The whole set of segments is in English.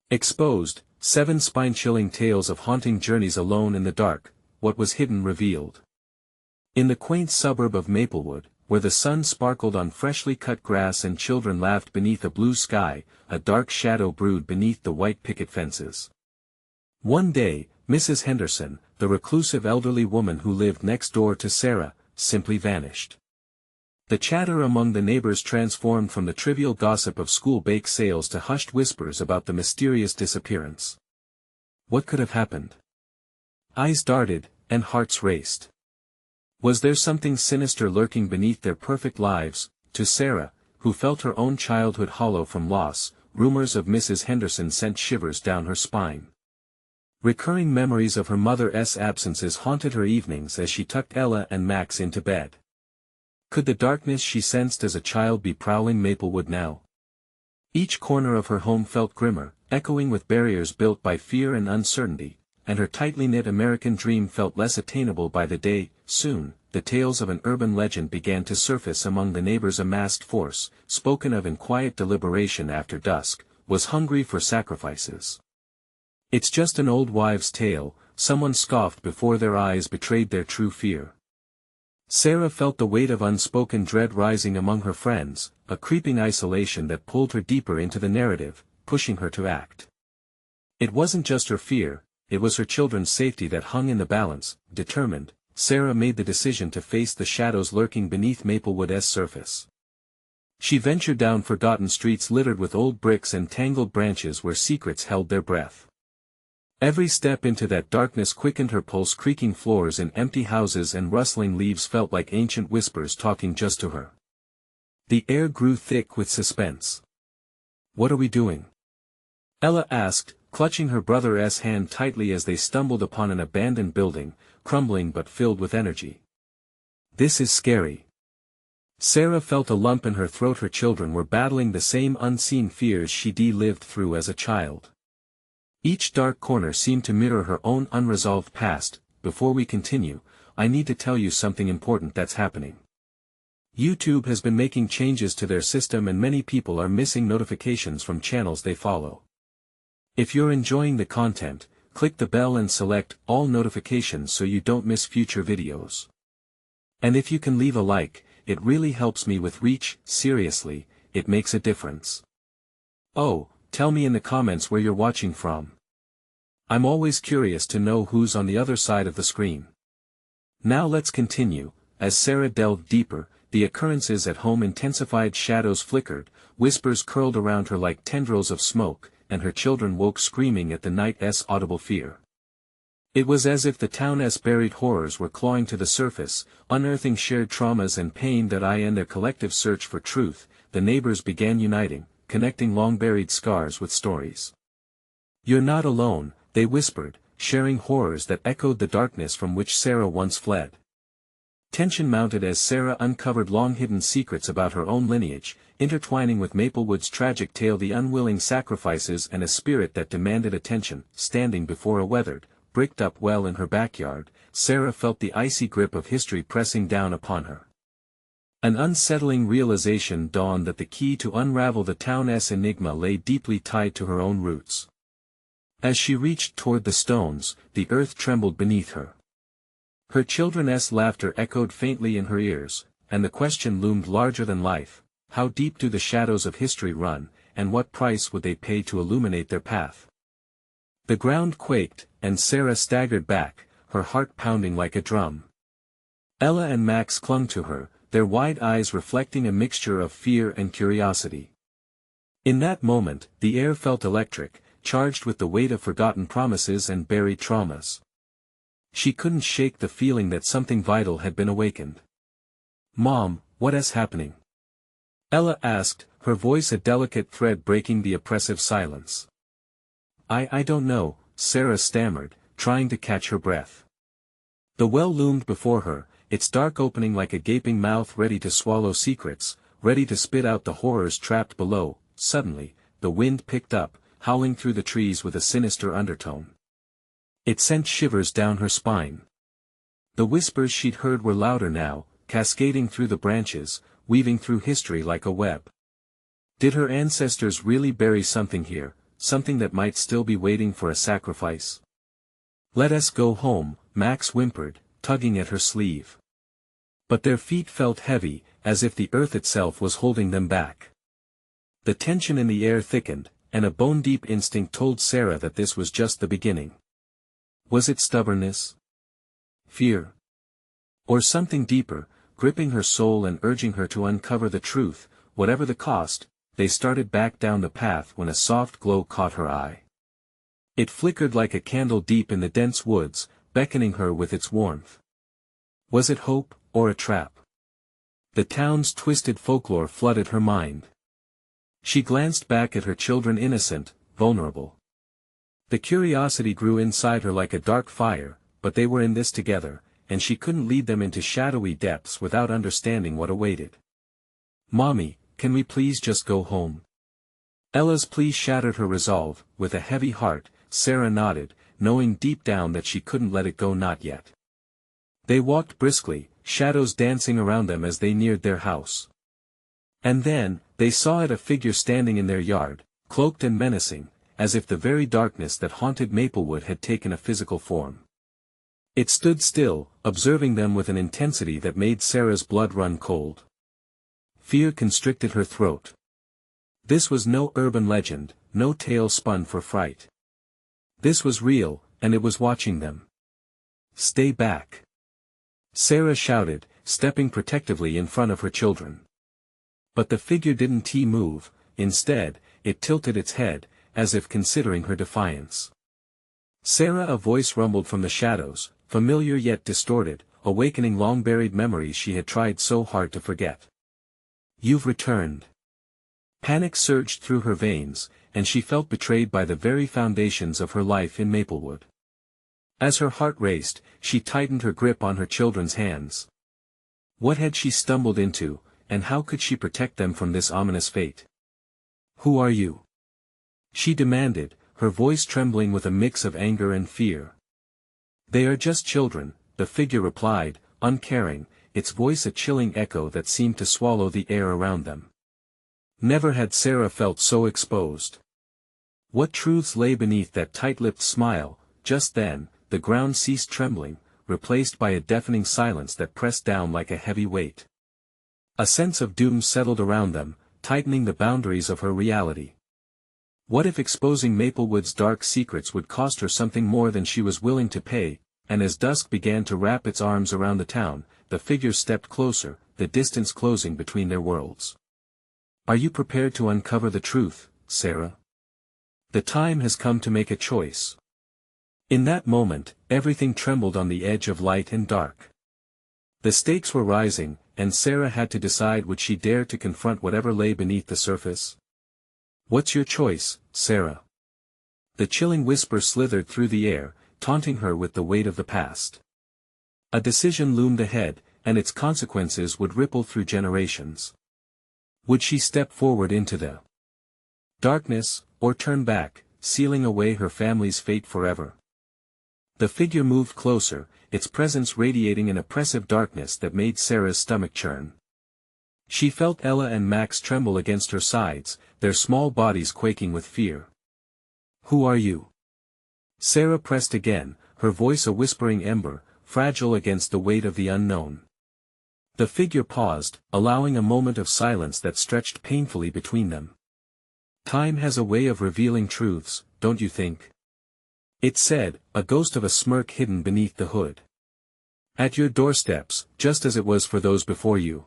Exposed, 7 spine-chilling tales of haunting journeys alone in the dark, what was hidden revealed. In the quaint suburb of Maplewood, where the sun sparkled on freshly cut grass and children laughed beneath a blue sky, a dark shadow brewed beneath the white picket fences. One day, Mrs. Henderson, the reclusive elderly woman who lived next door to Sarah, simply vanished. The chatter among the neighbors transformed from the trivial gossip of school bake sales to hushed whispers about the mysterious disappearance. What could have happened? Eyes darted, and hearts raced. Was there something sinister lurking beneath their perfect lives? To Sarah, who felt her own childhood hollow from loss, rumors of Mrs. Henderson sent shivers down her spine. Recurring memories of her mother's absences haunted her evenings as she tucked Ella and Max into bed. Could the darkness she sensed as a child be prowling Maplewood now? Each corner of her home felt grimmer, echoing with barriers built by fear and uncertainty, and her tightly knit American dream felt less attainable by the day. Soon, the tales of an urban legend began to surface among the neighbors. A masked force, spoken of in quiet deliberation after dusk, was hungry for sacrifices. "It's just an old wives' tale," someone scoffed before their eyes betrayed their true fear. Sarah felt the weight of unspoken dread rising among her friends, a creeping isolation that pulled her deeper into the narrative, pushing her to act. It wasn't just her fear, it was her children's safety that hung in the balance. Determined, Sarah made the decision to face the shadows lurking beneath Maplewood's surface. She ventured down forgotten streets littered with old bricks and tangled branches where secrets held their breath. Every step into that darkness quickened her pulse. Creaking floors in empty houses and rustling leaves felt like ancient whispers talking just to her. The air grew thick with suspense. "What are we doing?" Ella asked, clutching her brother's hand tightly as they stumbled upon an abandoned building, crumbling but filled with energy. "This is scary." Sarah felt a lump in her throat. Her children were battling the same unseen fears she'd lived through as a child. Each dark corner seemed to mirror her own unresolved past. "Before we continue, I need to tell you something important that's happening. YouTube has been making changes to their system and many people are missing notifications from channels they follow. If you're enjoying the content, click the bell and select all notifications so you don't miss future videos. And if you can leave a like, it really helps me with reach. Seriously, it makes a difference. Oh, tell me in the comments where you're watching from. I'm always curious to know who's on the other side of the screen. Now let's continue. As Sarah delved deeper, the occurrences at home intensified. Shadows flickered, whispers curled around her like tendrils of smoke, and her children woke screaming at the night's audible fear. It was as if the town's buried horrors were clawing to the surface, unearthing shared traumas and pain. That in their collective search for truth, the neighbors began uniting, connecting long-buried scars with stories. "You're not alone," they whispered, sharing horrors that echoed the darkness from which Sarah once fled. Tension mounted as Sarah uncovered long-hidden secrets about her own lineage, intertwining with Maplewood's tragic tale. The unwilling sacrifices and a spirit that demanded attention. Standing before a weathered, bricked-up well in her backyard, Sarah felt the icy grip of history pressing down upon her. An unsettling realization dawned that the key to unravel the town's enigma lay deeply tied to her own roots. As she reached toward the stones, the earth trembled beneath her. Her children's laughter echoed faintly in her ears, and the question loomed larger than life: how deep do the shadows of history run, and what price would they pay to illuminate their path? The ground quaked, and Sarah staggered back, her heart pounding like a drum. Ella and Max clung to her, their wide eyes reflecting a mixture of fear and curiosity. In that moment, the air felt electric, charged with the weight of forgotten promises and buried traumas. She couldn't shake the feeling that something vital had been awakened. "Mom, what is happening?" Ella asked, her voice a delicate thread breaking the oppressive silence. I don't know," Sarah stammered, trying to catch her breath. The well loomed before her, its dark opening like a gaping mouth ready to swallow secrets, ready to spit out the horrors trapped below. Suddenly, the wind picked up, howling through the trees with a sinister undertone. It sent shivers down her spine. The whispers she'd heard were louder now, cascading through the branches, weaving through history like a web. Did her ancestors really bury something here, something that might still be waiting for a sacrifice. "Let us go home," Max whimpered, tugging at her sleeve. But their feet felt heavy, as if the earth itself was holding them back. The tension in the air thickened, and a bone-deep instinct told Sarah that this was just the beginning. Was it stubbornness? Fear? Or something deeper, gripping her soul and urging her to uncover the truth, whatever the cost? They started back down the path when a soft glow caught her eye. It flickered like a candle deep in the dense woods, beckoning her with its warmth. Was it hope, or a trap? The town's twisted folklore flooded her mind. She glanced back at her children, innocent, vulnerable. The curiosity grew inside her like a dark fire, but they were in this together, and she couldn't lead them into shadowy depths without understanding what awaited. "Mommy, can we please just go home?" Ella's plea shattered her resolve. With a heavy heart, Sarah nodded, knowing deep down that she couldn't let it go, not yet. They walked briskly, shadows dancing around them as they neared their house. And then, they saw it, a figure standing in their yard, cloaked and menacing, as if the very darkness that haunted Maplewood had taken a physical form. It stood still, observing them with an intensity that made Sarah's blood run cold. Fear constricted her throat. This was no urban legend, no tale spun for fright. This was real, and it was watching them. "Stay back!" Sarah shouted, stepping protectively in front of her children. But the figure didn't move. Instead, it tilted its head, as if considering her defiance. "Sarah," a voice rumbled from the shadows, familiar yet distorted, awakening long-buried memories she had tried so hard to forget. "You've returned." Panic surged through her veins, and she felt betrayed by the very foundations of her life in Maplewood. As her heart raced, she tightened her grip on her children's hands. What had she stumbled into, and how could she protect them from this ominous fate? "Who are you?" she demanded, her voice trembling with a mix of anger and fear. "They are just children," the figure replied, uncaring, its voice a chilling echo that seemed to swallow the air around them. Never had Sarah felt so exposed. What truths lay beneath that tight-lipped smile? Just then, the ground ceased trembling, replaced by a deafening silence that pressed down like a heavy weight. A sense of doom settled around them, tightening the boundaries of her reality. What if exposing Maplewood's dark secrets would cost her something more than she was willing to pay? And as dusk began to wrap its arms around the town, the figure stepped closer, the distance closing between their worlds. "Are you prepared to uncover the truth, Sarah? The time has come to make a choice." In that moment, everything trembled on the edge of light and dark. The stakes were rising, and Sarah had to decide, would she dare to confront whatever lay beneath the surface? "What's your choice, Sarah?" The chilling whisper slithered through the air, taunting her with the weight of the past. A decision loomed ahead, and its consequences would ripple through generations. Would she step forward into the darkness, or turn back, sealing away her family's fate forever? The figure moved closer, its presence radiating an oppressive darkness that made Sarah's stomach churn. She felt Ella and Max tremble against her sides, their small bodies quaking with fear. "Who are you?" Sarah pressed again, her voice a whispering ember, fragile against the weight of the unknown. The figure paused, allowing a moment of silence that stretched painfully between them. "Time has a way of revealing truths, don't you think?" it said, a ghost of a smirk hidden beneath the hood. "At your doorsteps, just as it was for those before you."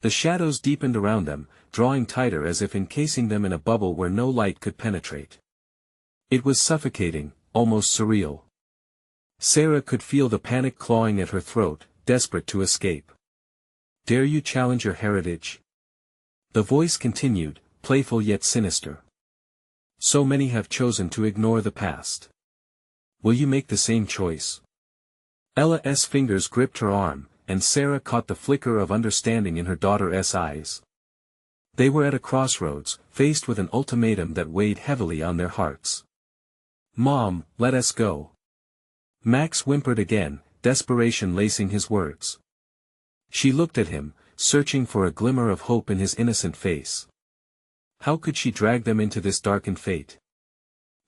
The shadows deepened around them, drawing tighter as if encasing them in a bubble where no light could penetrate. It was suffocating, almost surreal. Sarah could feel the panic clawing at her throat, desperate to escape. "Dare you challenge your heritage?" The voice continued, playful yet sinister. "So many have chosen to ignore the past. Will you make the same choice?" Ella's fingers gripped her arm, and Sarah caught the flicker of understanding in her daughter's eyes. They were at a crossroads, faced with an ultimatum that weighed heavily on their hearts. "Mom, let us go." Max whimpered again, desperation lacing his words. She looked at him, searching for a glimmer of hope in his innocent face. How could she drag them into this darkened fate?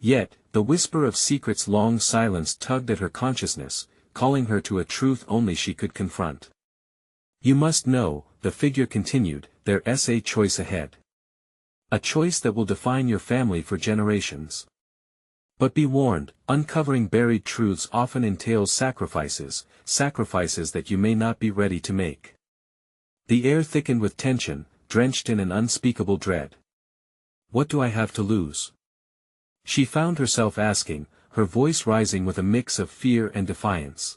Yet, the whisper of secrets long silenced tugged at her consciousness, calling her to a truth only she could confront. You must know, the figure continued, there's a choice ahead. A choice that will define your family for generations. But be warned, uncovering buried truths often entails sacrifices that you may not be ready to make. The air thickened with tension, drenched in an unspeakable dread. What do I have to lose? She found herself asking, her voice rising with a mix of fear and defiance.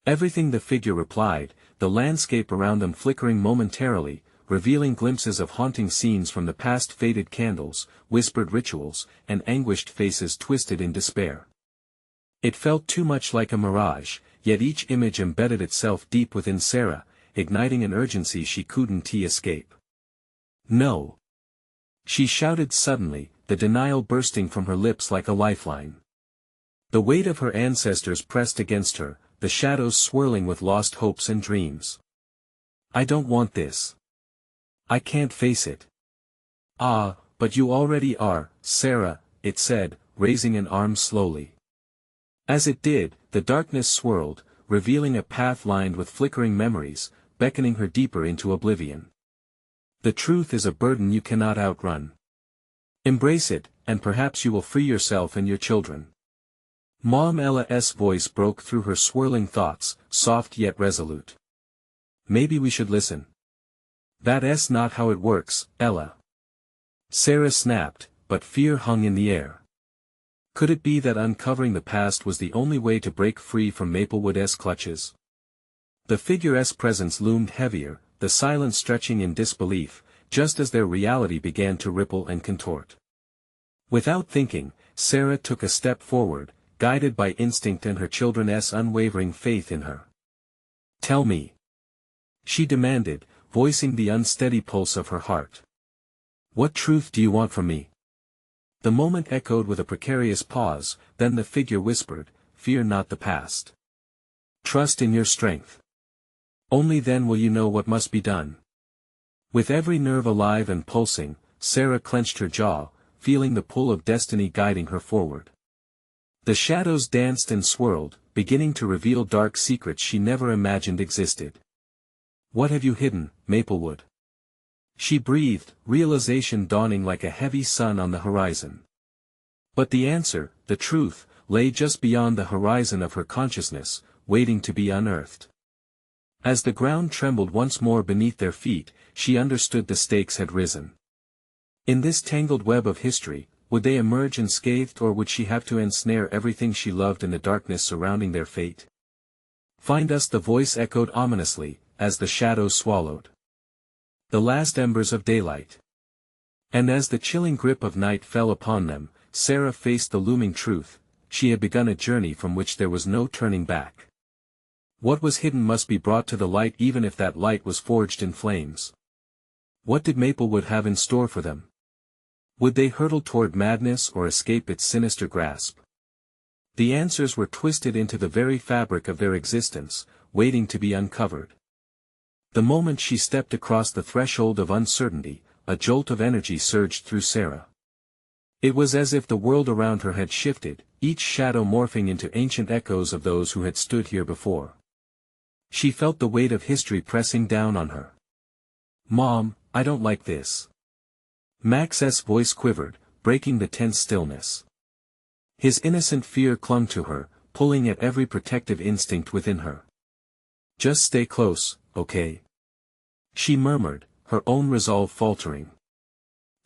Everything, the figure replied, the landscape around them flickering momentarily, revealing glimpses of haunting scenes from the past, faded candles, whispered rituals, and anguished faces twisted in despair. It felt too much like a mirage, yet each image embedded itself deep within Sarah, igniting an urgency she couldn't escape. No! She shouted suddenly, the denial bursting from her lips like a lifeline. The weight of her ancestors pressed against her, the shadows swirling with lost hopes and dreams. I don't want this. I can't face it. Ah, but you already are, Sarah, it said, raising an arm slowly. As it did, the darkness swirled, revealing a path lined with flickering memories, beckoning her deeper into oblivion. The truth is a burden you cannot outrun. Embrace it, and perhaps you will free yourself and your children. Mom Ella's voice broke through her swirling thoughts, soft yet resolute. Maybe we should listen. That's not how it works, Ella. Sarah snapped, but fear hung in the air. Could it be that uncovering the past was the only way to break free from Maplewood's clutches? The figure's presence loomed heavier, the silence stretching in disbelief, just as their reality began to ripple and contort. Without thinking, Sarah took a step forward, guided by instinct and her children's unwavering faith in her. Tell me. She demanded, voicing the unsteady pulse of her heart. What truth do you want from me? The moment echoed with a precarious pause, then the figure whispered, fear not the past. Trust in your strength. Only then will you know what must be done. With every nerve alive and pulsing, Sarah clenched her jaw, feeling the pull of destiny guiding her forward. The shadows danced and swirled, beginning to reveal dark secrets she never imagined existed. What have you hidden, Maplewood? She breathed, realization dawning like a heavy sun on the horizon. But the answer, the truth, lay just beyond the horizon of her consciousness, waiting to be unearthed. As the ground trembled once more beneath their feet, she understood the stakes had risen. In this tangled web of history, would they emerge unscathed, or would she have to ensnare everything she loved in the darkness surrounding their fate? Find us, the voice echoed ominously, as the shadows swallowed the last embers of daylight. And as the chilling grip of night fell upon them, Sarah faced the looming truth: she had begun a journey from which there was no turning back. What was hidden must be brought to the light, even if that light was forged in flames. What did Maplewood have in store for them? Would they hurtle toward madness or escape its sinister grasp? The answers were twisted into the very fabric of their existence, waiting to be uncovered. The moment she stepped across the threshold of uncertainty, a jolt of energy surged through Sarah. It was as if the world around her had shifted, each shadow morphing into ancient echoes of those who had stood here before. She felt the weight of history pressing down on her. Mom, I don't like this. Max's voice quivered, breaking the tense stillness. His innocent fear clung to her, pulling at every protective instinct within her. Just stay close, okay? She murmured, her own resolve faltering.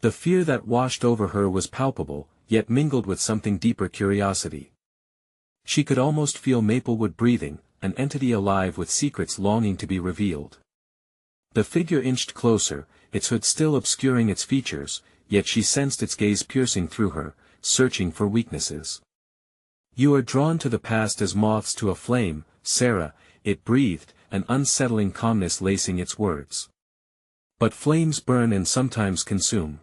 The fear that washed over her was palpable, yet mingled with something deeper: curiosity. She could almost feel Maplewood breathing, an entity alive with secrets longing to be revealed. The figure inched closer, its hood still obscuring its features, yet she sensed its gaze piercing through her, searching for weaknesses. You are drawn to the past as moths to a flame, Sarah, it breathed, an unsettling calmness lacing its words. But flames burn and sometimes consume.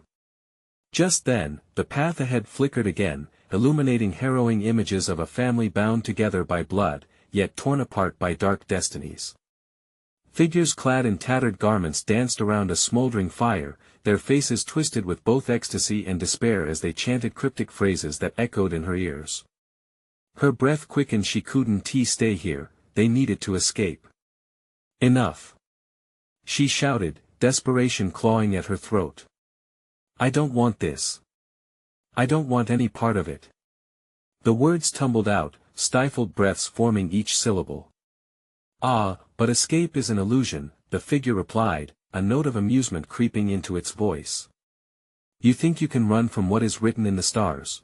Just then, the path ahead flickered again, illuminating harrowing images of a family bound together by blood, yet torn apart by dark destinies. Figures clad in tattered garments danced around a smoldering fire, their faces twisted with both ecstasy and despair as they chanted cryptic phrases that echoed in her ears. Her breath quickened. She couldn't stay here, they needed to escape. Enough! She shouted, desperation clawing at her throat. I don't want this. I don't want any part of it. The words tumbled out, stifled breaths forming each syllable. Ah, but escape is an illusion, the figure replied, a note of amusement creeping into its voice. You think you can run from what is written in the stars?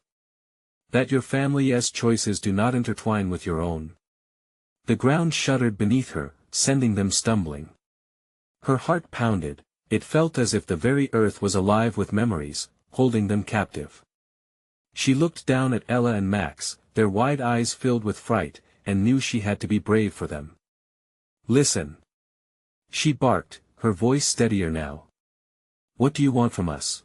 That your family's choices do not intertwine with your own? The ground shuddered beneath her, sending them stumbling. Her heart pounded, it felt as if the very earth was alive with memories, holding them captive. She looked down at Ella and Max, their wide eyes filled with fright, and knew she had to be brave for them. Listen! She barked, her voice steadier now. What do you want from us?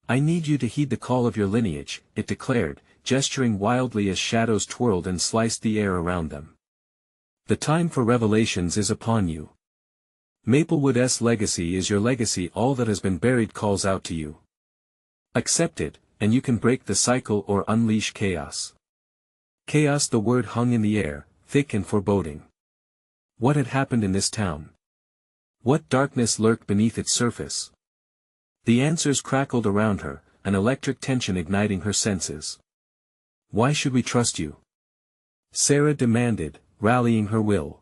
I need you to heed the call of your lineage, it declared, gesturing wildly as shadows twirled and sliced the air around them. The time for revelations is upon you. Maplewood's legacy is your legacy. All that has been buried calls out to you. Accept it, and you can break the cycle or unleash chaos. Chaos. The word hung in the air, thick and foreboding. What had happened in this town? What darkness lurked beneath its surface? The answers crackled around her, an electric tension igniting her senses. Why should we trust you? Sarah demanded, rallying her will.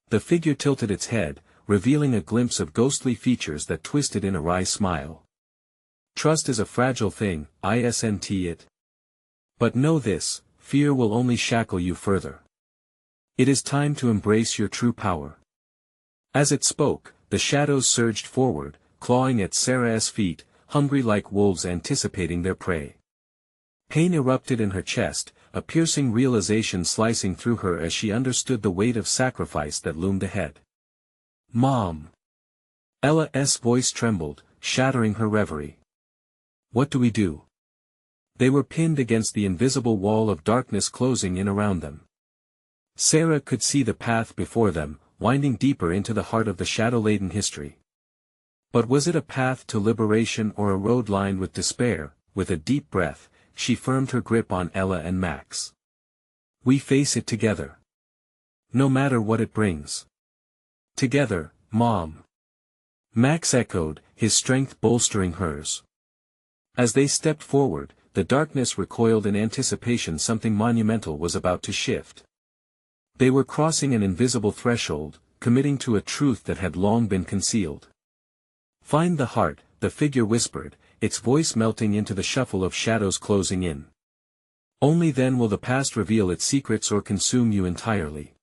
The figure tilted its head, revealing a glimpse of ghostly features that twisted in a wry smile. Trust is a fragile thing, isn't it? But know this, fear will only shackle you further. It is time to embrace your true power. As it spoke, the shadows surged forward, clawing at Sarah's feet, hungry like wolves anticipating their prey. Pain erupted in her chest, a piercing realization slicing through her as she understood the weight of sacrifice that loomed ahead. Mom! Ella's voice trembled, shattering her reverie. What do we do? They were pinned against the invisible wall of darkness closing in around them. Sarah could see the path before them, winding deeper into the heart of the shadow-laden history. But was it a path to liberation or a road lined with despair? With a deep breath, she firmed her grip on Ella and Max. We face it together. No matter what it brings. Together, Mom. Max echoed, his strength bolstering hers. As they stepped forward, the darkness recoiled in anticipation. Something monumental was about to shift. They were crossing an invisible threshold, committing to a truth that had long been concealed. Find the heart, the figure whispered, its voice melting into the shuffle of shadows closing in. Only then will the past reveal its secrets or consume you entirely.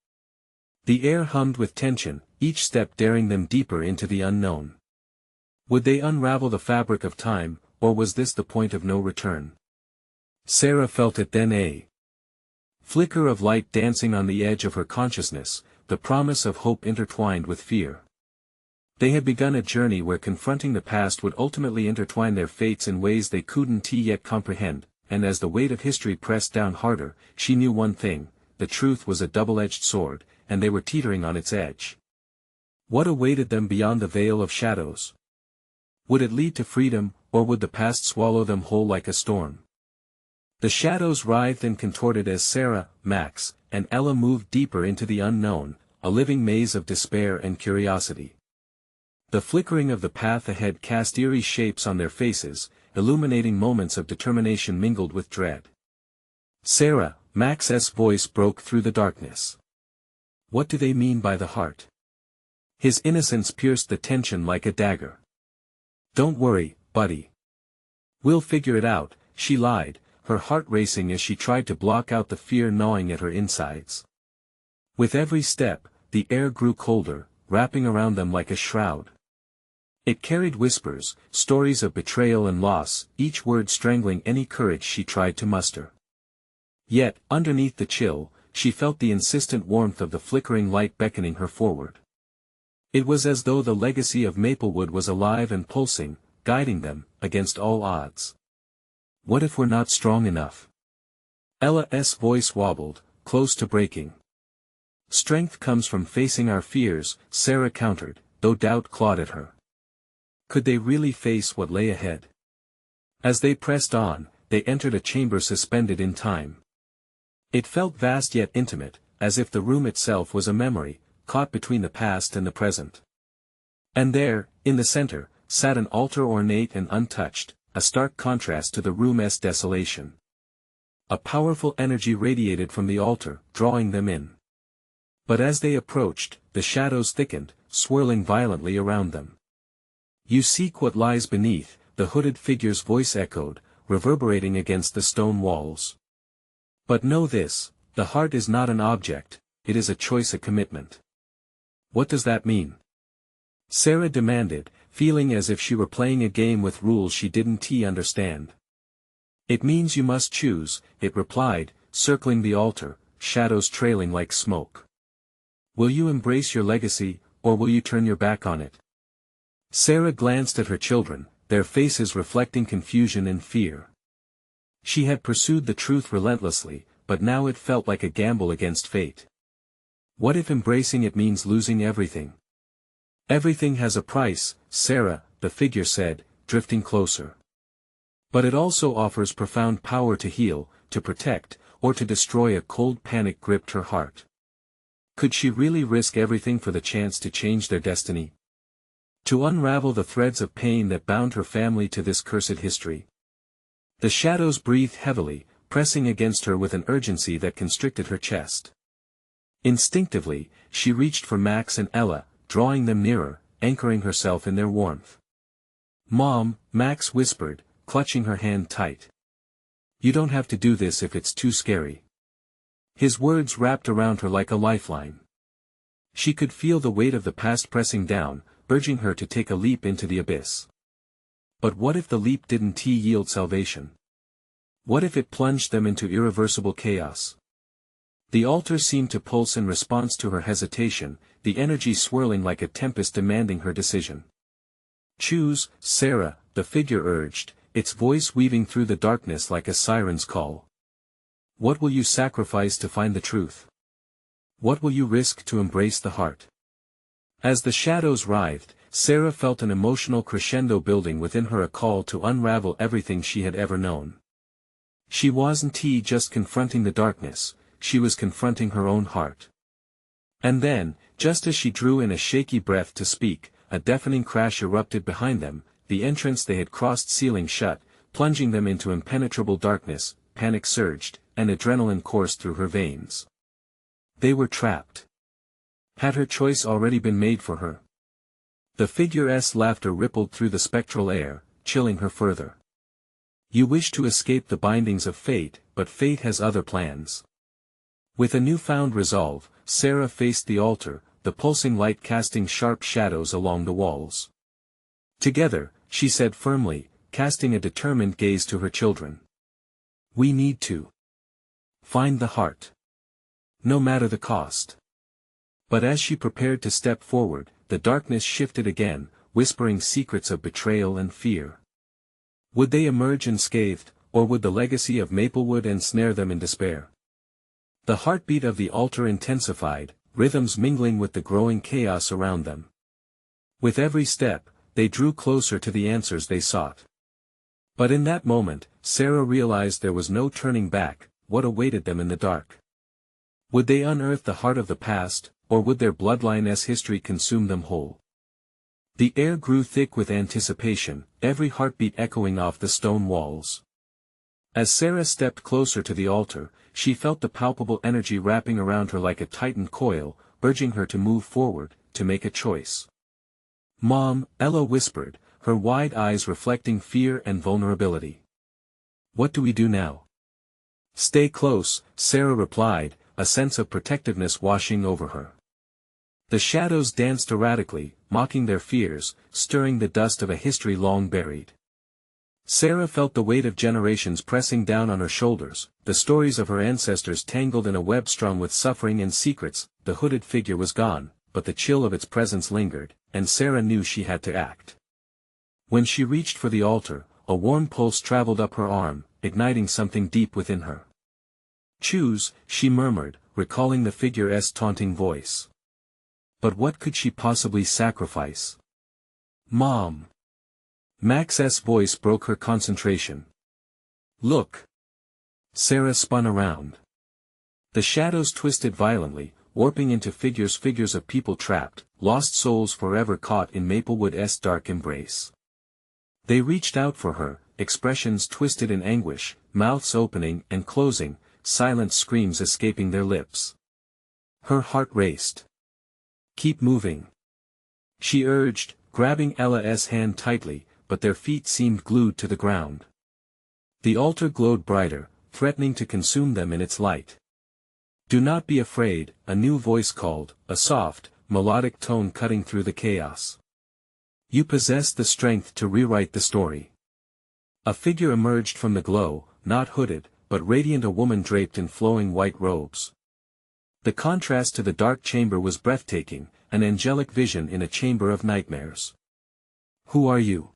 The air hummed with tension, each step daring them deeper into the unknown. Would they unravel the fabric of time, or was this the point of no return? Sarah felt it then, a flicker of light dancing on the edge of her consciousness, the promise of hope intertwined with fear. They had begun a journey where confronting the past would ultimately intertwine their fates in ways they couldn't yet comprehend, and as the weight of history pressed down harder, she knew one thing: the truth was a double-edged sword, and they were teetering on its edge. What awaited them beyond the veil of shadows? Would it lead to freedom, or would the past swallow them whole like a storm? The shadows writhed and contorted as Sarah, Max, and Ella moved deeper into the unknown, a living maze of despair and curiosity. The flickering of the path ahead cast eerie shapes on their faces, illuminating moments of determination mingled with dread. Sarah, Max's voice broke through the darkness. What do they mean by the heart? His innocence pierced the tension like a dagger. Don't worry, buddy. We'll figure it out, she lied, her heart racing as she tried to block out the fear gnawing at her insides. With every step, the air grew colder, wrapping around them like a shroud. It carried whispers, stories of betrayal and loss, each word strangling any courage she tried to muster. Yet, underneath the chill, she felt the insistent warmth of the flickering light beckoning her forward. It was as though the legacy of Maplewood was alive and pulsing, guiding them, against all odds. What if we're not strong enough? Ella's voice wobbled, close to breaking. Strength comes from facing our fears, Sarah countered, though doubt clawed at her. Could they really face what lay ahead? As they pressed on, they entered a chamber suspended in time. It felt vast yet intimate, as if the room itself was a memory, caught between the past and the present. And there, in the center, sat an altar ornate and untouched, a stark contrast to the room's desolation. A powerful energy radiated from the altar, drawing them in. But as they approached, the shadows thickened, swirling violently around them. "You seek what lies beneath," the hooded figure's voice echoed, reverberating against the stone walls. "But know this, the heart is not an object, it is a choice, a commitment." "What does that mean?" Sarah demanded, feeling as if she were playing a game with rules she didn't understand. "It means you must choose," it replied, circling the altar, shadows trailing like smoke. "Will you embrace your legacy, or will you turn your back on it?" Sarah glanced at her children, their faces reflecting confusion and fear. She had pursued the truth relentlessly, but now it felt like a gamble against fate. What if embracing it means losing everything? "Everything has a price, Sarah," the figure said, drifting closer. "But it also offers profound power to heal, to protect, or to destroy." A cold panic gripped her heart. Could she really risk everything for the chance to change their destiny? To unravel the threads of pain that bound her family to this cursed history? The shadows breathed heavily, pressing against her with an urgency that constricted her chest. Instinctively, she reached for Max and Ella, drawing them nearer, anchoring herself in their warmth. "Mom," Max whispered, clutching her hand tight. "You don't have to do this if it's too scary." His words wrapped around her like a lifeline. She could feel the weight of the past pressing down, urging her to take a leap into the abyss. But what if the leap didn't yield salvation? What if it plunged them into irreversible chaos? The altar seemed to pulse in response to her hesitation, the energy swirling like a tempest demanding her decision. "Choose, Sarah," the figure urged, its voice weaving through the darkness like a siren's call. "What will you sacrifice to find the truth? What will you risk to embrace the heart?" As the shadows writhed, Sarah felt an emotional crescendo building within her, a call to unravel everything she had ever known. She wasn't just confronting the darkness, she was confronting her own heart. And then, just as she drew in a shaky breath to speak, a deafening crash erupted behind them, the entrance they had crossed sealing shut, plunging them into impenetrable darkness. Panic surged, and adrenaline coursed through her veins. They were trapped. Had her choice already been made for her? The figure's laughter rippled through the spectral air, chilling her further. "You wish to escape the bindings of fate, but fate has other plans." With a newfound resolve, Sarah faced the altar, the pulsing light casting sharp shadows along the walls. "Together," she said firmly, casting a determined gaze to her children. "We need to find the heart. No matter the cost." But as she prepared to step forward, the darkness shifted again, whispering secrets of betrayal and fear. Would they emerge unscathed, or would the legacy of Maplewood ensnare them in despair? The heartbeat of the altar intensified, rhythms mingling with the growing chaos around them. With every step, they drew closer to the answers they sought. But in that moment, Sarah realized there was no turning back. What awaited them in the dark? Would they unearth the heart of the past, or would their bloodline's history consume them whole? The air grew thick with anticipation, every heartbeat echoing off the stone walls. As Sarah stepped closer to the altar, she felt the palpable energy wrapping around her like a tightened coil, urging her to move forward, to make a choice. "Mom," Ella whispered, her wide eyes reflecting fear and vulnerability. "What do we do now?" "Stay close," Sarah replied, a sense of protectiveness washing over her. The shadows danced erratically, mocking their fears, stirring the dust of a history long buried. Sarah felt the weight of generations pressing down on her shoulders, the stories of her ancestors tangled in a web strung with suffering and secrets. The hooded figure was gone, but the chill of its presence lingered, and Sarah knew she had to act. When she reached for the altar, a warm pulse traveled up her arm, igniting something deep within her. Choose, she murmured, recalling the figure's taunting voice. But what could she possibly sacrifice? Mom. Max's voice broke her concentration. Look. Sarah spun around. The shadows twisted violently, warping into figures of people trapped, lost souls forever caught in Maplewood's dark embrace. They reached out for her, expressions twisted in anguish, mouths opening and closing, silent screams escaping their lips. Her heart raced. Keep moving. She urged, grabbing Ella's hand tightly, but their feet seemed glued to the ground. The altar glowed brighter, threatening to consume them in its light. Do not be afraid, a new voice called, a soft, melodic tone cutting through the chaos. You possess the strength to rewrite the story. A figure emerged from the glow, not hooded, but radiant, a woman draped in flowing white robes. The contrast to the dark chamber was breathtaking, an angelic vision in a chamber of nightmares. Who are you?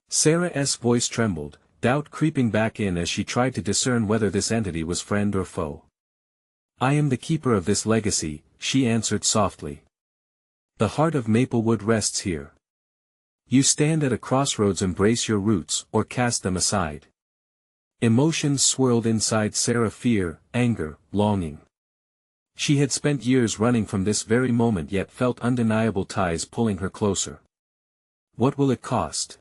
Sarah's voice trembled, doubt creeping back in as she tried to discern whether this entity was friend or foe. I am the keeper of this legacy, she answered softly. The heart of Maplewood rests here. You stand at a crossroads, embrace your roots or cast them aside. Emotions swirled inside Sarah, fear, anger, longing. She had spent years running from this very moment yet felt undeniable ties pulling her closer. What will it cost?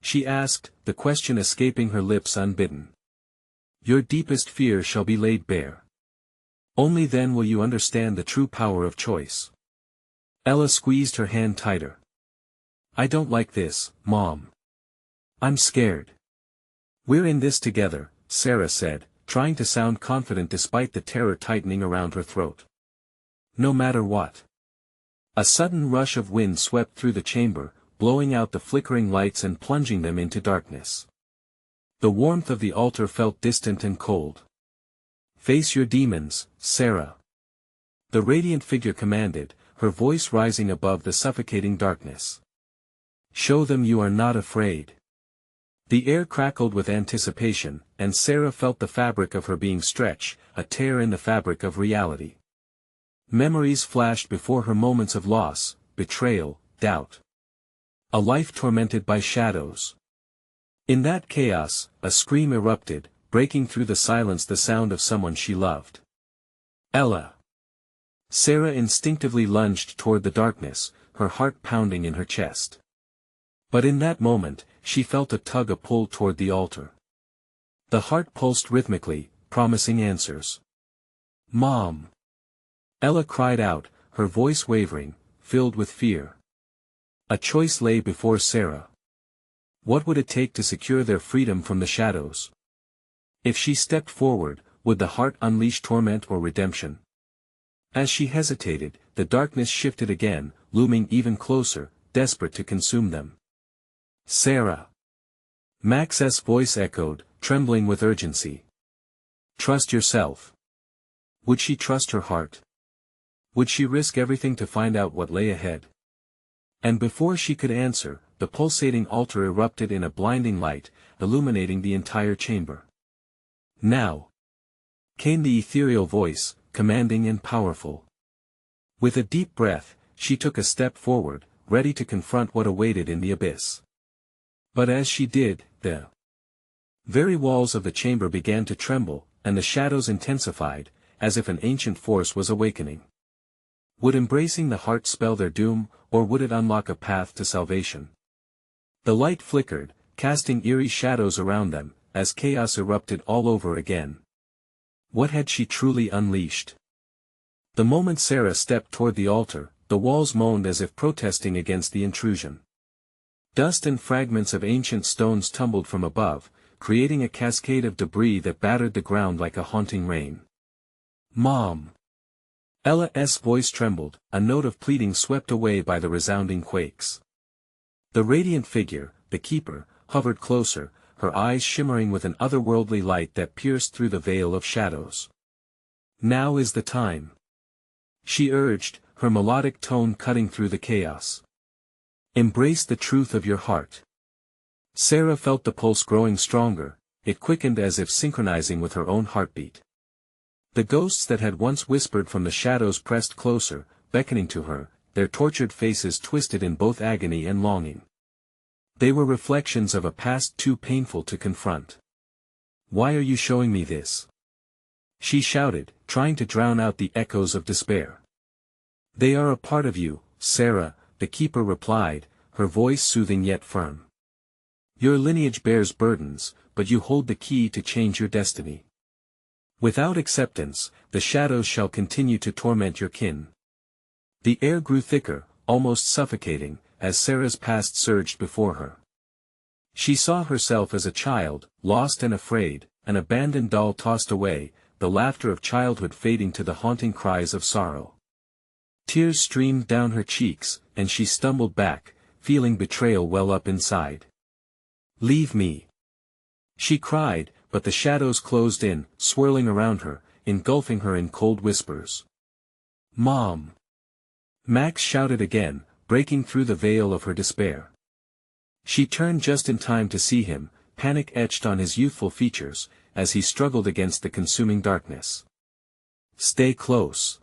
She asked, the question escaping her lips unbidden. Your deepest fear shall be laid bare. Only then will you understand the true power of choice. Ella squeezed her hand tighter. I don't like this, Mom. I'm scared. We're in this together, Sarah said, trying to sound confident despite the terror tightening around her throat. No matter what. A sudden rush of wind swept through the chamber, blowing out the flickering lights and plunging them into darkness. The warmth of the altar felt distant and cold. Face your demons, Sarah. The radiant figure commanded, her voice rising above the suffocating darkness. Show them you are not afraid. The air crackled with anticipation, and Sarah felt the fabric of her being stretched, a tear in the fabric of reality. Memories flashed before her, moments of loss, betrayal, doubt. A life tormented by shadows. In that chaos, a scream erupted, breaking through the silence, the sound of someone she loved. Ella. Sarah instinctively lunged toward the darkness, her heart pounding in her chest. But in that moment, she felt a tug, a pull toward the altar. The heart pulsed rhythmically, promising answers. Mom! Ella cried out, her voice wavering, filled with fear. A choice lay before Sarah. What would it take to secure their freedom from the shadows? If she stepped forward, would the heart unleash torment or redemption? As she hesitated, the darkness shifted again, looming even closer, desperate to consume them. Sarah. Max's voice echoed, trembling with urgency. Trust yourself. Would she trust her heart? Would she risk everything to find out what lay ahead? And before she could answer, the pulsating altar erupted in a blinding light, illuminating the entire chamber. Now. Came the ethereal voice, commanding and powerful. With a deep breath, she took a step forward, ready to confront what awaited in the abyss. But as she did, the very walls of the chamber began to tremble, and the shadows intensified, as if an ancient force was awakening. Would embracing the heart spell their doom, or would it unlock a path to salvation? The light flickered, casting eerie shadows around them, as chaos erupted all over again. What had she truly unleashed? The moment Sarah stepped toward the altar, the walls moaned as if protesting against the intrusion. Dust and fragments of ancient stones tumbled from above, creating a cascade of debris that battered the ground like a haunting rain. Mom! Ella's voice trembled, a note of pleading swept away by the resounding quakes. The radiant figure, the keeper, hovered closer, her eyes shimmering with an otherworldly light that pierced through the veil of shadows. Now is the time. She urged, her melodic tone cutting through the chaos. Embrace the truth of your heart. Sarah felt the pulse growing stronger, it quickened as if synchronizing with her own heartbeat. The ghosts that had once whispered from the shadows pressed closer, beckoning to her, their tortured faces twisted in both agony and longing. They were reflections of a past too painful to confront. "Why are you showing me this?" she shouted, trying to drown out the echoes of despair. "They are a part of you, Sarah," the keeper replied, her voice soothing yet firm. "Your lineage bears burdens, but you hold the key to change your destiny. Without acceptance, the shadows shall continue to torment your kin." The air grew thicker, almost suffocating, as Sarah's past surged before her. She saw herself as a child, lost and afraid, an abandoned doll tossed away, the laughter of childhood fading to the haunting cries of sorrow. Tears streamed down her cheeks, and she stumbled back, feeling betrayal well up inside. "Leave me!" she cried, but the shadows closed in, swirling around her, engulfing her in cold whispers. "Mom!" Max shouted again, breaking through the veil of her despair. She turned just in time to see him, panic etched on his youthful features, as he struggled against the consuming darkness. "Stay close!"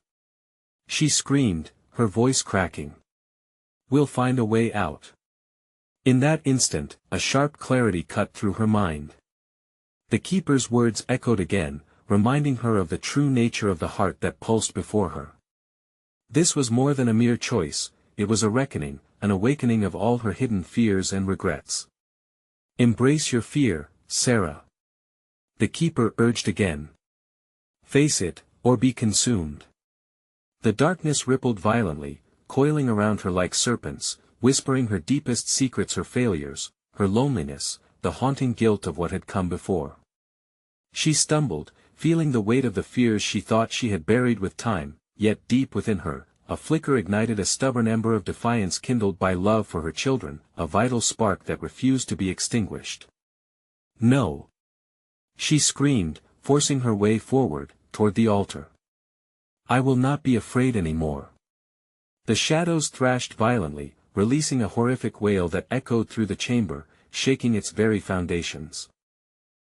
she screamed, her voice cracking. "We'll find a way out." In that instant, a sharp clarity cut through her mind. The keeper's words echoed again, reminding her of the true nature of the heart that pulsed before her. This was more than a mere choice, it was a reckoning, an awakening of all her hidden fears and regrets. "Embrace your fear, Sarah," the keeper urged again. "Face it, or be consumed." The darkness rippled violently, coiling around her like serpents, whispering her deepest secrets, her failures, her loneliness, the haunting guilt of what had come before. She stumbled, feeling the weight of the fears she thought she had buried with time, yet deep within her, a flicker ignited, a stubborn ember of defiance kindled by love for her children, a vital spark that refused to be extinguished. "No!" she screamed, forcing her way forward, toward the altar. "I will not be afraid anymore." The shadows thrashed violently, releasing a horrific wail that echoed through the chamber, shaking its very foundations.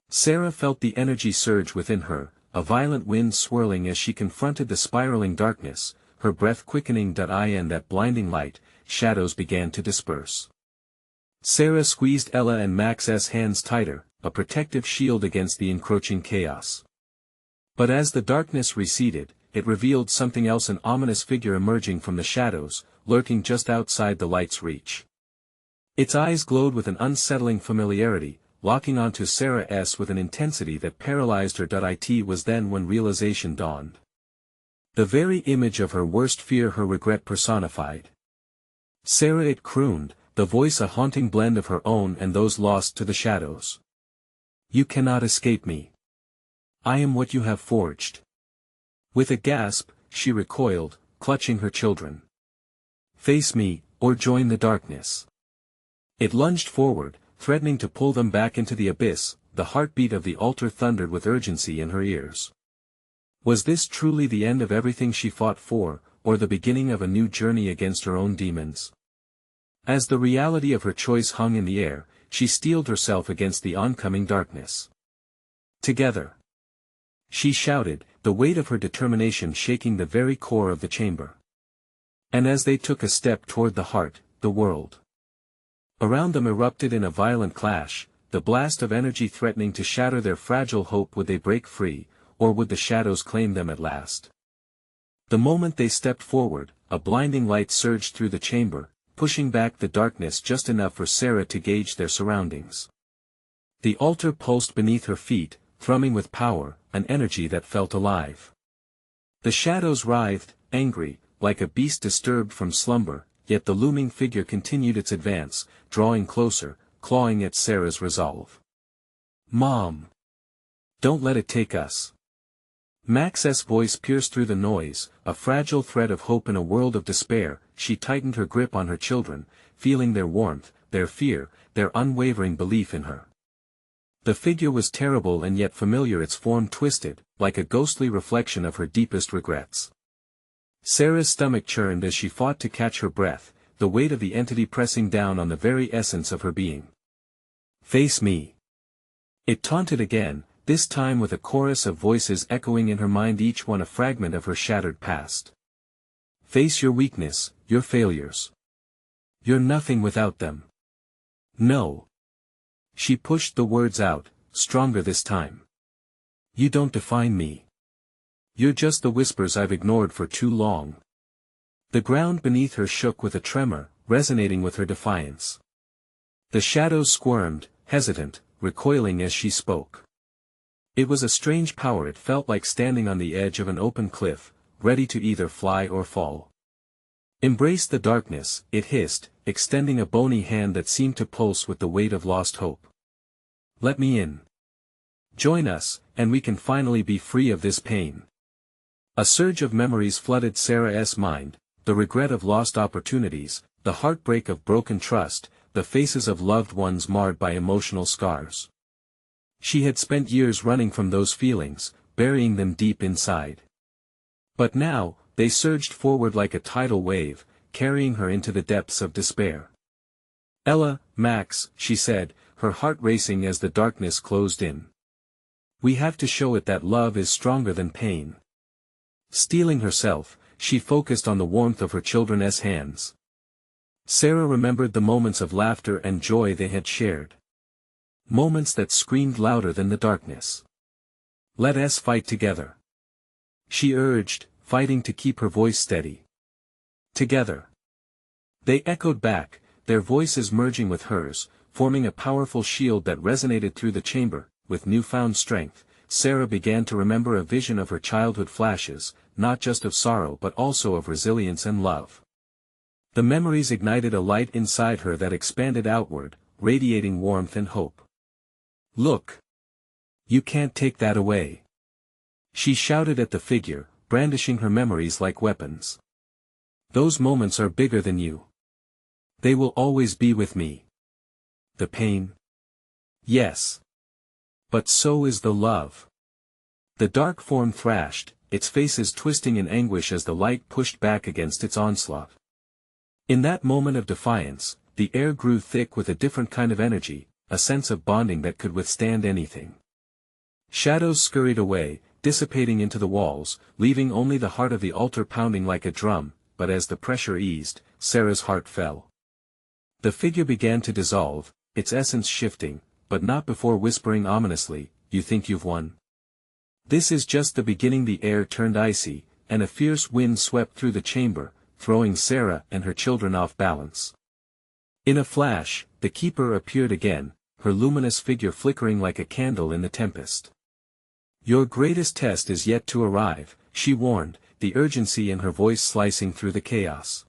Sarah felt the energy surge within her, a violent wind swirling as she confronted the spiraling darkness, her breath quickening. In that blinding light, shadows began to disperse. Sarah squeezed Ella and Max's hands tighter, a protective shield against the encroaching chaos. But as the darkness receded, it revealed something else, an ominous figure emerging from the shadows, lurking just outside the light's reach. Its eyes glowed with an unsettling familiarity, locking onto Sarah's with an intensity that paralyzed her. It was then when realization dawned. The very image of her worst fear, her regret personified. "Sarah," it crooned, the voice a haunting blend of her own and those lost to the shadows. "You cannot escape me. I am what you have forged." With a gasp, she recoiled, clutching her children. "Face me, or join the darkness." It lunged forward, threatening to pull them back into the abyss. The heartbeat of the altar thundered with urgency in her ears. Was this truly the end of everything she fought for, or the beginning of a new journey against her own demons? As the reality of her choice hung in the air, she steeled herself against the oncoming darkness. "Together!" she shouted, the weight of her determination shaking the very core of the chamber. And as they took a step toward the heart, the world around them erupted in a violent clash, the blast of energy threatening to shatter their fragile hope. Would they break free, or would the shadows claim them at last? The moment they stepped forward, a blinding light surged through the chamber, pushing back the darkness just enough for Sarah to gauge their surroundings. The altar pulsed beneath her feet, thrumming with power, an energy that felt alive. The shadows writhed, angry, like a beast disturbed from slumber, yet the looming figure continued its advance, drawing closer, clawing at Sarah's resolve. "Mom! Don't let it take us!" Max's voice pierced through the noise, a fragile thread of hope in a world of despair. She tightened her grip on her children, feeling their warmth, their fear, their unwavering belief in her. The figure was terrible and yet familiar, its form twisted, like a ghostly reflection of her deepest regrets. Sarah's stomach churned as she fought to catch her breath, the weight of the entity pressing down on the very essence of her being. "Face me!" it taunted again, this time with a chorus of voices echoing in her mind, each one a fragment of her shattered past. Face your weakness, your failures. You're nothing without them. No. She pushed the words out, stronger this time. You don't define me. You're just the whispers I've ignored for too long. The ground beneath her shook with a tremor, resonating with her defiance. The shadows squirmed, hesitant, recoiling as she spoke. It was a strange power. It felt like standing on the edge of an open cliff, ready to either fly or fall. Embrace the darkness, it hissed, extending a bony hand that seemed to pulse with the weight of lost hope. Let me in. Join us, and we can finally be free of this pain. A surge of memories flooded Sarah's mind, the regret of lost opportunities, the heartbreak of broken trust, the faces of loved ones marred by emotional scars. She had spent years running from those feelings, burying them deep inside. But now, they surged forward like a tidal wave, carrying her into the depths of despair. Ella, Max, she said, her heart racing as the darkness closed in. We have to show it that love is stronger than pain. Steeling herself, she focused on the warmth of her children's hands. Sarah remembered the moments of laughter and joy they had shared. Moments that screamed louder than the darkness. Let us fight together. She urged, fighting to keep her voice steady. Together. They echoed back, their voices merging with hers, forming a powerful shield that resonated through the chamber. With newfound strength, Sarah began to remember a vision of her childhood flashes, not just of sorrow but also of resilience and love. The memories ignited a light inside her that expanded outward, radiating warmth and hope. Look! You can't take that away! She shouted at the figure, brandishing her memories like weapons. Those moments are bigger than you. They will always be with me. The pain? Yes. But so is the love. The dark form thrashed, its faces twisting in anguish as the light pushed back against its onslaught. In that moment of defiance, the air grew thick with a different kind of energy, a sense of bonding that could withstand anything. Shadows scurried away, dissipating into the walls, leaving only the heart of the altar pounding like a drum, but as the pressure eased, Sarah's heart fell. The figure began to dissolve, its essence shifting, but not before whispering ominously, "You think you've won? This is just the beginning." The air turned icy, and a fierce wind swept through the chamber, throwing Sarah and her children off balance. In a flash, the keeper appeared again, her luminous figure flickering like a candle in the tempest. "Your greatest test is yet to arrive," she warned, the urgency in her voice slicing through the chaos.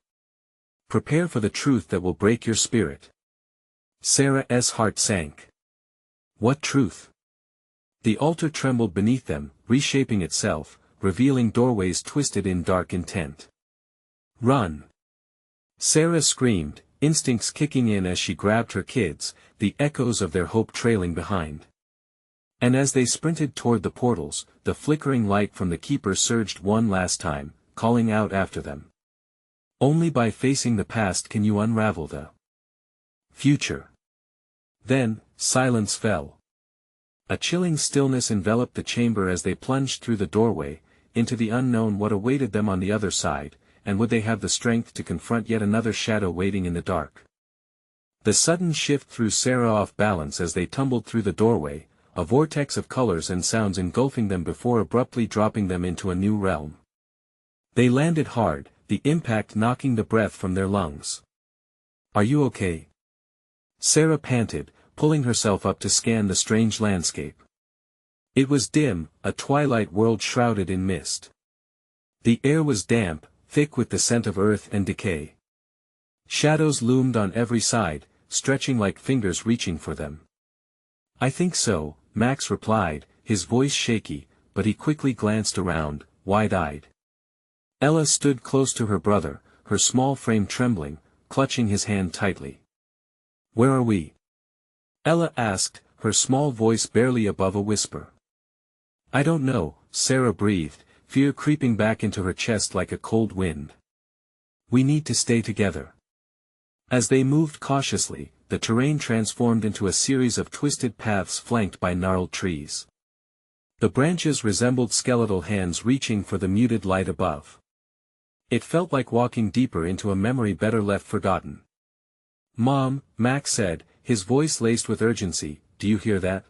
"Prepare for the truth that will break your spirit." Sarah's heart sank. What truth? The altar trembled beneath them, reshaping itself, revealing doorways twisted in dark intent. "Run!" Sarah screamed, instincts kicking in as she grabbed her kids, the echoes of their hope trailing behind. And as they sprinted toward the portals, the flickering light from the keeper surged one last time, calling out after them. Only by facing the past can you unravel the future. Then, silence fell. A chilling stillness enveloped the chamber as they plunged through the doorway, into the unknown. What awaited them on the other side, and would they have the strength to confront yet another shadow waiting in the dark? The sudden shift threw Sarah off balance as they tumbled through the doorway, a vortex of colors and sounds engulfing them before abruptly dropping them into a new realm. They landed hard, the impact knocking the breath from their lungs. "Are you okay?" Sarah panted, pulling herself up to scan the strange landscape. It was dim, a twilight world shrouded in mist. The air was damp, thick with the scent of earth and decay. Shadows loomed on every side, stretching like fingers reaching for them. "I think so," Max replied, his voice shaky, but he quickly glanced around, wide-eyed. Ella stood close to her brother, her small frame trembling, clutching his hand tightly. "Where are we?" Ella asked, her small voice barely above a whisper. "I don't know," Sarah breathed, fear creeping back into her chest like a cold wind. "We need to stay together." As they moved cautiously, the terrain transformed into a series of twisted paths flanked by gnarled trees. The branches resembled skeletal hands reaching for the muted light above. It felt like walking deeper into a memory better left forgotten. "Mom," Max said, his voice laced with urgency, "do you hear that?"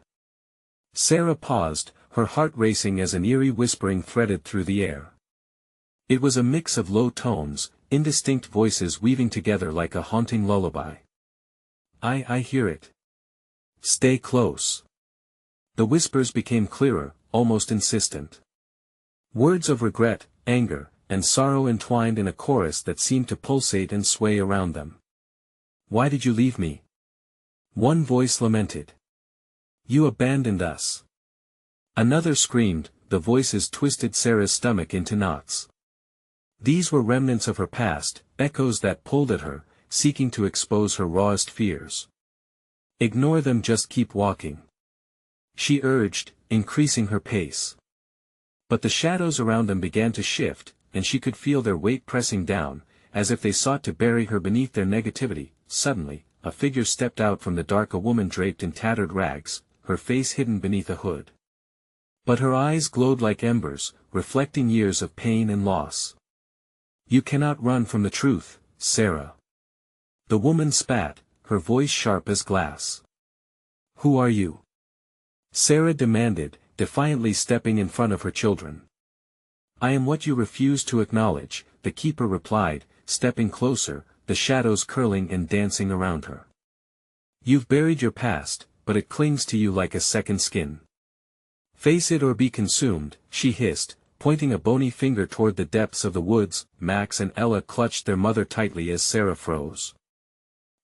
Sarah paused, her heart racing as an eerie whispering threaded through the air. It was a mix of low tones, indistinct voices weaving together like a haunting lullaby. I hear it. Stay close." The whispers became clearer, almost insistent. Words of regret, anger, and sorrow entwined in a chorus that seemed to pulsate and sway around them. "Why did you leave me?" One voice lamented. "You abandoned us." Another screamed, the voices twisted Sarah's stomach into knots. These were remnants of her past, echoes that pulled at her, seeking to expose her rawest fears. "Ignore them, just keep walking," she urged, increasing her pace. But the shadows around them began to shift, and she could feel their weight pressing down, as if they sought to bury her beneath their negativity. Suddenly, a figure stepped out from the dark, a woman draped in tattered rags, her face hidden beneath a hood. But her eyes glowed like embers, reflecting years of pain and loss. "You cannot run from the truth, Sarah." The woman spat, her voice sharp as glass. "Who are you?" Sarah demanded, defiantly stepping in front of her children. "I am what you refuse to acknowledge," the keeper replied, stepping closer, the shadows curling and dancing around her. "You've buried your past, but it clings to you like a second skin. Face it or be consumed," she hissed, pointing a bony finger toward the depths of the woods. Max and Ella clutched their mother tightly as Sarah froze.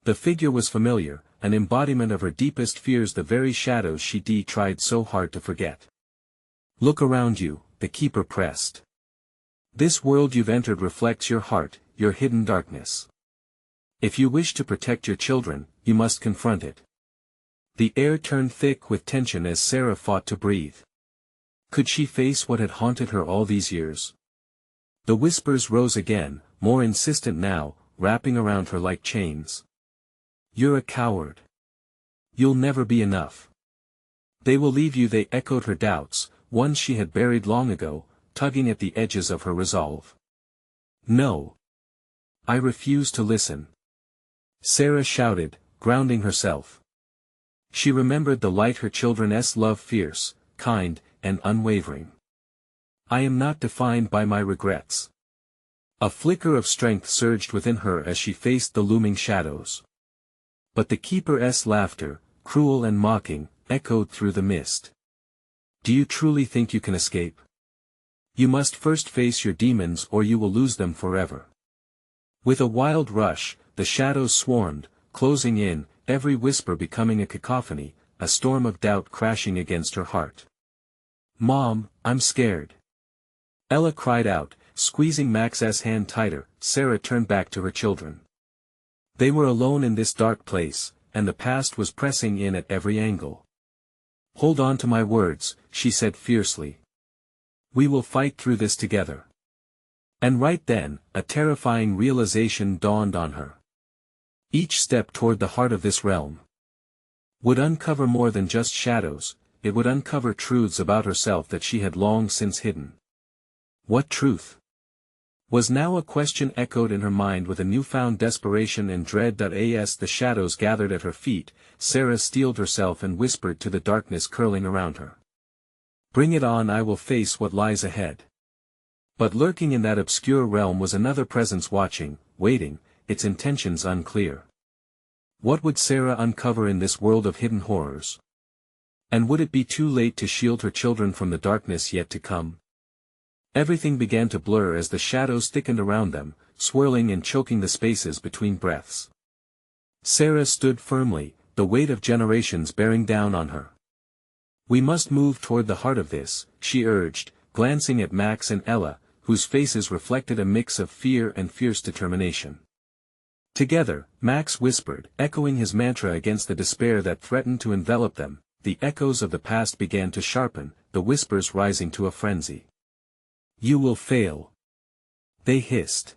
The figure was familiar, an embodiment of her deepest fears, the very shadows she tried so hard to forget. "Look around you," the keeper pressed. "This world you've entered reflects your heart, your hidden darkness. If you wish to protect your children, you must confront it." The air turned thick with tension as Sarah fought to breathe. Could she face what had haunted her all these years? The whispers rose again, more insistent now, wrapping around her like chains. "You're a coward. You'll never be enough. They will leave you," they echoed her doubts, ones she had buried long ago, tugging at the edges of her resolve. "No. I refuse to listen," Sarah shouted, grounding herself. She remembered the light her children's love, fierce, kind, and unwavering. "I am not defined by my regrets." A flicker of strength surged within her as she faced the looming shadows. But the keeper's laughter, cruel and mocking, echoed through the mist. "Do you truly think you can escape? You must first face your demons or you will lose them forever." With a wild rush, the shadows swarmed, closing in, every whisper becoming a cacophony, a storm of doubt crashing against her heart. "Mom, I'm scared," Ella cried out, squeezing Max's hand tighter. Sarah turned back to her children. They were alone in this dark place, and the past was pressing in at every angle. "Hold on to my words," she said fiercely. "We will fight through this together." And right then, a terrifying realization dawned on her. Each step toward the heart of this realm would uncover more than just shadows, it would uncover truths about herself that she had long since hidden. What truth? Was now a question echoed in her mind with a newfound desperation and dread. As the shadows gathered at her feet, Sarah steeled herself and whispered to the darkness curling around her. "Bring it on, I will face what lies ahead." But lurking in that obscure realm was another presence watching, waiting, its intentions unclear. What would Sarah uncover in this world of hidden horrors? And would it be too late to shield her children from the darkness yet to come? Everything began to blur as the shadows thickened around them, swirling and choking the spaces between breaths. Sarah stood firmly, the weight of generations bearing down on her. "We must move toward the heart of this," she urged, glancing at Max and Ella, whose faces reflected a mix of fear and fierce determination. Together, Max whispered, echoing his mantra against the despair that threatened to envelop them. The echoes of the past began to sharpen, the whispers rising to a frenzy. "You will fail," they hissed.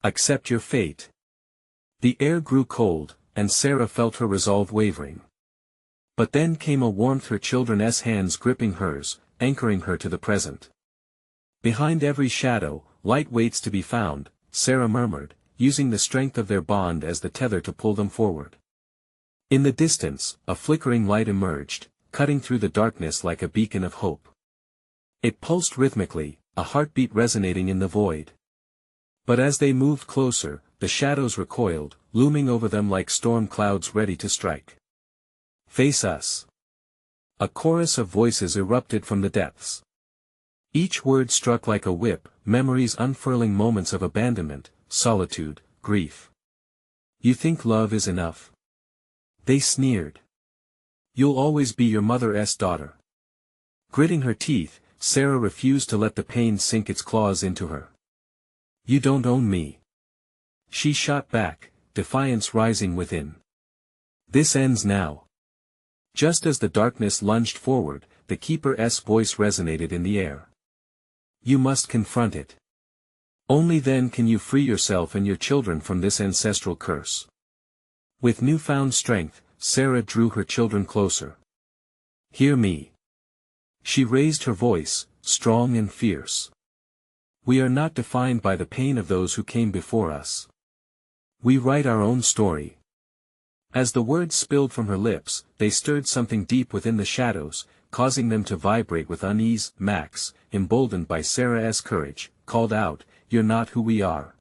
"Accept your fate." The air grew cold, and Sarah felt her resolve wavering. But then came a warmth, her children's hands gripping hers, anchoring her to the present. Behind every shadow, light waits to be found, Sarah murmured, using the strength of their bond as the tether to pull them forward. In the distance, a flickering light emerged, cutting through the darkness like a beacon of hope. It pulsed rhythmically, a heartbeat resonating in the void. But as they moved closer, the shadows recoiled, looming over them like storm clouds ready to strike. "Face us." A chorus of voices erupted from the depths. Each word struck like a whip, memories unfurling moments of abandonment, solitude, grief. "You think love is enough?" they sneered. "You'll always be your mother's daughter." Gritting her teeth, Sarah refused to let the pain sink its claws into her. "You don't own me." She shot back, defiance rising within. "This ends now." Just as the darkness lunged forward, the Keeper's voice resonated in the air. "You must confront it. Only then can you free yourself and your children from this ancestral curse." With newfound strength, Sarah drew her children closer. "Hear me." She raised her voice, strong and fierce. "We are not defined by the pain of those who came before us. We write our own story." As the words spilled from her lips, they stirred something deep within the shadows, causing them to vibrate with unease. Max, emboldened by Sarah's courage, called out, "You're not who we are."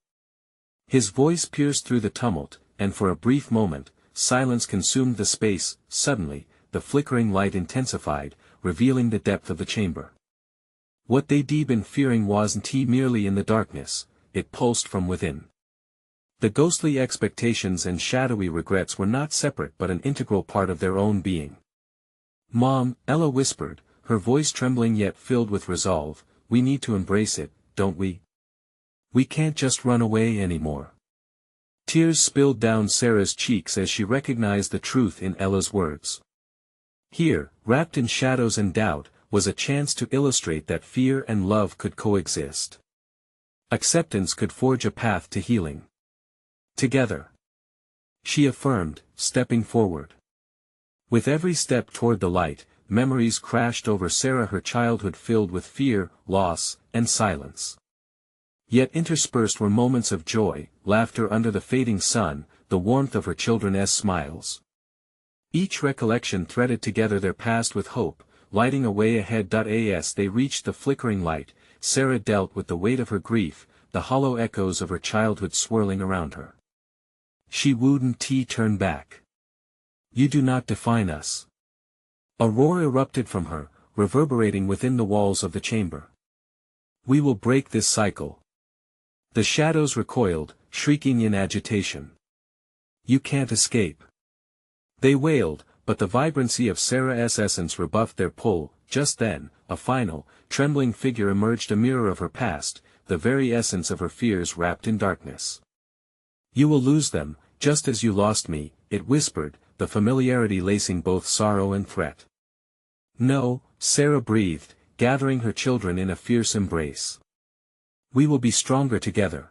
His voice pierced through the tumult, and for a brief moment, silence consumed the space. Suddenly, the flickering light intensified, revealing the depth of the chamber. What they'd been fearing wasn't merely in the darkness, it pulsed from within. The ghostly expectations and shadowy regrets were not separate but an integral part of their own being. "Mom," Ella whispered, her voice trembling yet filled with resolve, "we need to embrace it, don't we? We can't just run away anymore." Tears spilled down Sarah's cheeks as she recognized the truth in Ella's words. Here, wrapped in shadows and doubt, was a chance to illustrate that fear and love could coexist. Acceptance could forge a path to healing. Together, she affirmed, stepping forward. With every step toward the light, memories crashed over Sarah, her childhood filled with fear, loss, and silence. Yet interspersed were moments of joy, laughter under the fading sun, the warmth of her children's smiles. Each recollection threaded together their past with hope, lighting a way ahead. As they reached the flickering light, Sarah dealt with the weight of her grief, the hollow echoes of her childhood swirling around her. She wouldn't turn back. "You do not define us." A roar erupted from her, reverberating within the walls of the chamber. "We will break this cycle." The shadows recoiled, shrieking in agitation. "You can't escape." They wailed, but the vibrancy of Sarah's essence rebuffed their pull. Just then, a final, trembling figure emerged, a mirror of her past, the very essence of her fears wrapped in darkness. "You will lose them, just as you lost me," it whispered, the familiarity lacing both sorrow and threat. "No," Sarah breathed, gathering her children in a fierce embrace. "We will be stronger together."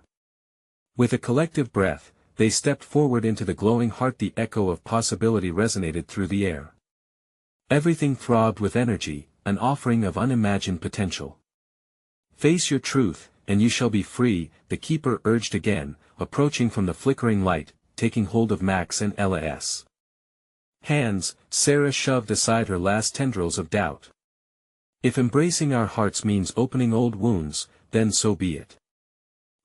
With a collective breath, they stepped forward into the glowing heart. The echo of possibility resonated through the air. Everything throbbed with energy, an offering of unimagined potential. "Face your truth, and you shall be free," the Keeper urged again, approaching from the flickering light, taking hold of Max and Ella's hands. Sarah shoved aside her last tendrils of doubt. "If embracing our hearts means opening old wounds, then so be it.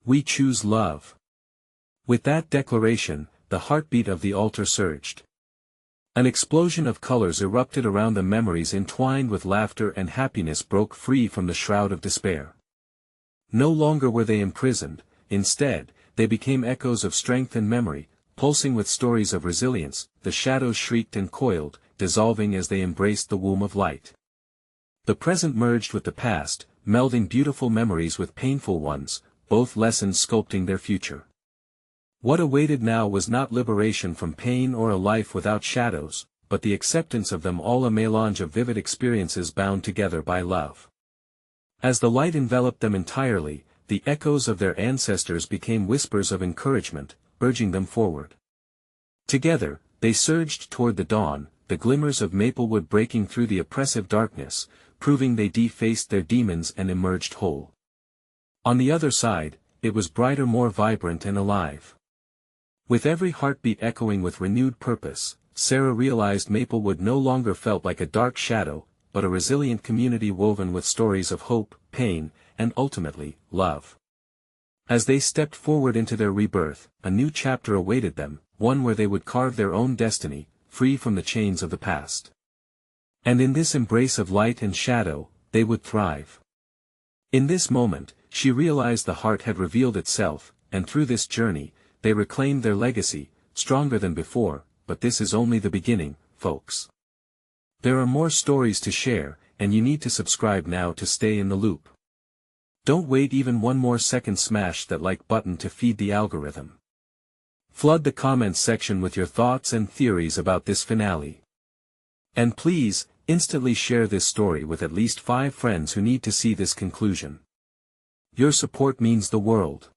We choose love." With that declaration, the heartbeat of the altar surged. An explosion of colors erupted around them. Memories entwined with laughter and happiness broke free from the shroud of despair. No longer were they imprisoned, instead, they became echoes of strength and memory, pulsing with stories of resilience. The shadows shrieked and coiled, dissolving as they embraced the womb of light. The present merged with the past, melding beautiful memories with painful ones, both lessons sculpting their future. What awaited now was not liberation from pain or a life without shadows, but the acceptance of them all, a melange of vivid experiences bound together by love. As the light enveloped them entirely, the echoes of their ancestors became whispers of encouragement, urging them forward. Together, they surged toward the dawn, the glimmers of Maplewood breaking through the oppressive darkness, proving they defaced their demons and emerged whole. On the other side, it was brighter, more vibrant and alive. With every heartbeat echoing with renewed purpose, Sarah realized Maplewood no longer felt like a dark shadow, but a resilient community woven with stories of hope, pain, and ultimately, love. As they stepped forward into their rebirth, a new chapter awaited them, one where they would carve their own destiny, free from the chains of the past. And in this embrace of light and shadow, they would thrive. In this moment, she realized the heart had revealed itself, and through this journey, they reclaimed their legacy, stronger than before, but this is only the beginning, folks. There are more stories to share, and you need to subscribe now to stay in the loop. Don't wait even one more second, smash that like button to feed the algorithm. Flood the comments section with your thoughts and theories about this finale. And please, instantly share this story with at least 5 friends who need to see this conclusion. Your support means the world.